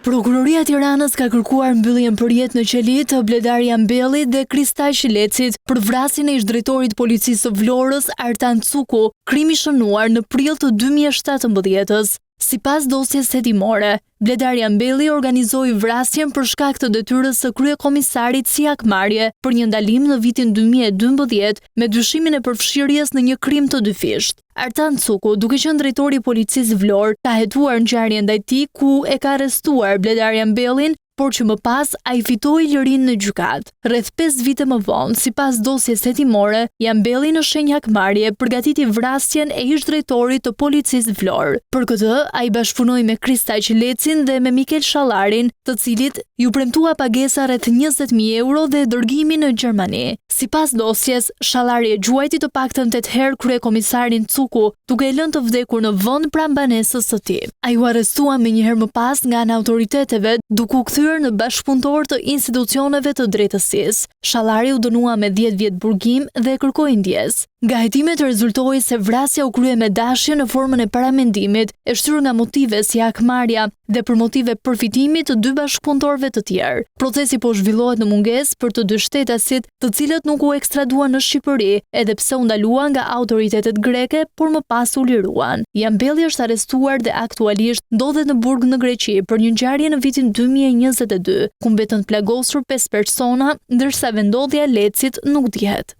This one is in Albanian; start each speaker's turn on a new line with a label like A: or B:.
A: Prokuroria e Tiranës ka kërkuar mbylljen përjet në qeli të Bledar Jambellit dhe Kristaq Lecit për vrasjen e ish-drejtorit policisë së Vlorës Artan Cuku, krimi shënuar në prill të 2017-s. Sipas dosjes hetimore, Bledar Jambelli organizoi vrasjen për shkak të detyrës së kryekomisarit Siak Marje për një ndalim në vitin 2012 me dyshimin e përfshirjes në një krim të dyfisht. Artan Cuku, duke qenë drejtori i policisë Vlorë, ka hetuar ngjarje ndaj tij ku e ka arrestuar Bledar Jambellin, por që më pas ai fitoi lirinë në gjykat. Rreth 5 vite më vonë, sipas dosjes hetimore, Jambelli në shenjë hakmarrje përgatiti vrasjen e ish-drejtorit të policisë Vlorë. Për këtë, ai bashkëpunoi me Kristaq Lecin dhe me Mikel Shallarin, të cilit ju premtua pagesa rreth 20.000 euro dhe dërgimi në Gjermani. Sipas dosjes, Shallari e gjuajti të paktën 8 herë kryekomisarin Cuku, duke e lënë të vdekur në vend pranë banesës së tij. Ai u arrestua menjëherë më pas nga ana autoriteteve, duke u kthyer në bashkëpunëtor të institucioneve të drejtësisë. Shallari u dënua me 10 vjet burgim dhe kërkoi ndjes. Nga hetimet rezultoi se vrasja u krye me dashje në formën e paramendimit, e shtyrë nga motive si hakmarrja dhe për motive përfitimi të 2 bashkëpunëtorëve të tjerë. Procesi po zhvillohet në mungesë për të 2 shtetasit, të cilët nuk u ekstraduan në Shqipëri, edhe pse u ndaluan nga autoritetet greke, por më pas u liruan. Jambelli është arrestuar dhe aktualisht ndodhet në burg në Greqi për një ngjarje në vitin 2022, ku mbetën plagosur 5 persona, ndërsa vendodhja e Lecit nuk dihet.